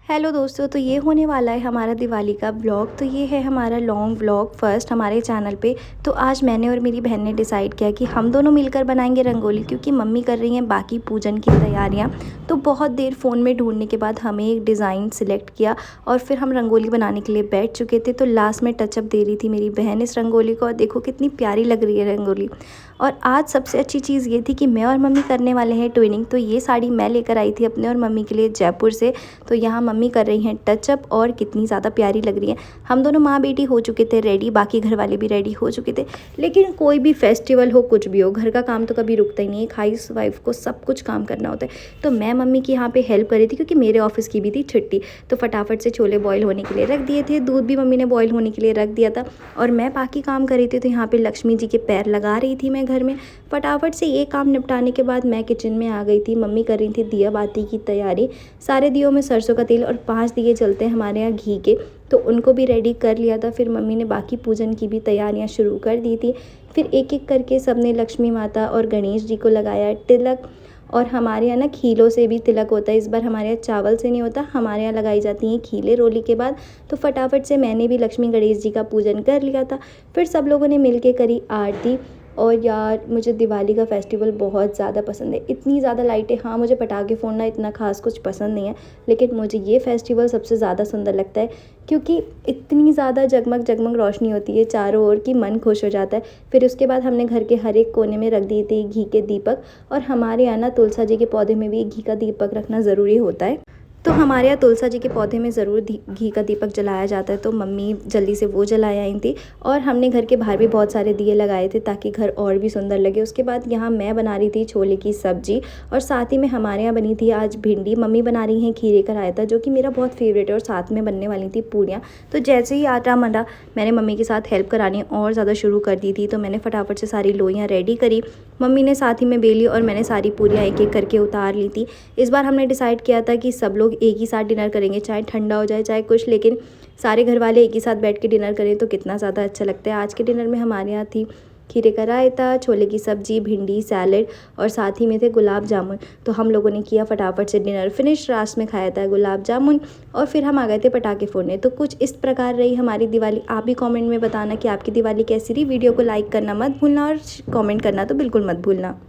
Hello दोस्तों, तो ये होने वाला है हमारा दिवाली का व्लॉग। तो ये है हमारा लॉन्ग व्लॉग फर्स्ट हमारे चैनल पे। तो आज मैंने और मेरी बहन ने डिसाइड किया कि हम दोनों मिलकर बनाएंगे रंगोली, क्योंकि मम्मी कर रही हैं बाकी पूजन की तैयारियां। तो बहुत देर फ़ोन में ढूंढने के बाद हमें एक डिज़ाइन सिलेक्ट किया और फिर हम रंगोली बनाने के लिए बैठ चुके थे। तो लास्ट में टचअप दे रही थी मेरी बहन इस रंगोली को, और देखो कितनी प्यारी लग रही है रंगोली। और आज सबसे अच्छी चीज़ ये थी कि मैं और मम्मी करने वाले हैं ट्विनिंग। तो ये साड़ी मैं लेकर आई थी अपने और मम्मी के लिए जयपुर से। तो यहाँ मम्मी कर रही हैं टचअप और कितनी ज़्यादा प्यारी लग रही है। हम दोनों माँ बेटी हो चुके थे रेडी, बाकी घर वाले भी रेडी हो चुके थे। लेकिन कोई भी फेस्टिवल हो, कुछ भी हो, घर का काम तो कभी रुकता ही नहीं है। एक हाउस वाइफ को सब कुछ काम करना होता है। तो मैं मम्मी की यहाँ पे हेल्प कर रही थी, क्योंकि मेरे ऑफिस की भी थी छुट्टी। तो फटाफट से छोले बॉईल होने के लिए रख दिए थे, दूध भी मम्मी ने बॉईल होने के लिए रख दिया था, और मैं बाकी काम कर रही थी। तो यहाँ पे लक्ष्मी जी के पैर लगा रही थी मैं घर में। फटाफट से ये काम निपटाने के बाद मैं किचन में आ गई थी। मम्मी कर रही थी दिया बाती की तैयारी। सारे दियों में सरसों का तेल और 5 दिए जलते हैं हमारे यहाँ घी के, तो उनको भी रेडी कर लिया था। फिर मम्मी ने बाकी पूजन की भी तैयारियां शुरू कर दी थी। फिर एक एक करके सबने लक्ष्मी माता और गणेश जी को लगाया तिलक। और हमारे यहाँ ना खीलों से भी तिलक होता है। इस बार हमारे यहाँ चावल से नहीं होता, हमारे यहाँ लगाई जाती हैं खीले रोली के बाद। तो फटाफट से मैंने भी लक्ष्मी गणेश जी का पूजन कर लिया था। फिर सब लोगों ने मिल के करी आरती। और यार, मुझे दिवाली का फेस्टिवल बहुत ज़्यादा पसंद है। इतनी ज़्यादा लाइटें, हाँ मुझे पटाखे फोड़ना इतना खास कुछ पसंद नहीं है, लेकिन मुझे ये फेस्टिवल सबसे ज़्यादा सुंदर लगता है, क्योंकि इतनी ज़्यादा जगमग जगमग रोशनी होती है चारों ओर की, मन खुश हो जाता है। फिर उसके बाद हमने घर के हर एक कोने में रख दिए थे घी के दीपक। और हमारे यहाँ ना तुलसा जी के पौधे में भी घी का दीपक रखना ज़रूरी होता है। तो हमारे यहाँ तुलसा जी के पौधे में ज़रूर घी का दीपक जलाया जाता है। तो मम्मी जल्दी से वो जलाए आई थी, और हमने घर के बाहर भी बहुत सारे दिए लगाए थे ताकि घर और भी सुंदर लगे। उसके बाद यहाँ मैं बना रही थी छोले की सब्जी, और साथ ही में हमारे यहाँ बनी थी आज भिंडी। मम्मी बना रही हैं खीरे का रायता, जो कि मेरा बहुत फेवरेट है, और साथ में बनने वाली थी पूरियाँ। तो जैसे ही आटा मंडा, मैंने मम्मी के साथ हेल्प करानी और ज़्यादा शुरू कर दी थी। तो मैंने फटाफट से सारी लोइयाँ रेडी करी, मम्मी ने साथ ही में बेली, और मैंने सारी पूरियाँ एक एक करके उतार ली थी। इस बार हमने डिसाइड किया था कि सब लोग एक ही साथ डिनर करेंगे, चाहे ठंडा हो जाए चाहे कुछ, लेकिन सारे घर वाले एक ही साथ बैठ के डिनर करें तो कितना ज़्यादा अच्छा लगता है। आज के डिनर में हमारे यहाँ थी खीरे का रायता, छोले की सब्जी, भिंडी, सैलेड, और साथ ही में थे गुलाब जामुन। तो हम लोगों ने किया फटाफट से डिनर फिनिश। रात में खाया था गुलाब जामुन, और फिर हम आ गए थे पटाखे फोड़ने। तो कुछ इस प्रकार रही हमारी दिवाली। आप भी कमेंट में बताना कि आपकी दिवाली कैसी रही। वीडियो को लाइक करना मत भूलना, और कमेंट करना तो बिल्कुल मत भूलना।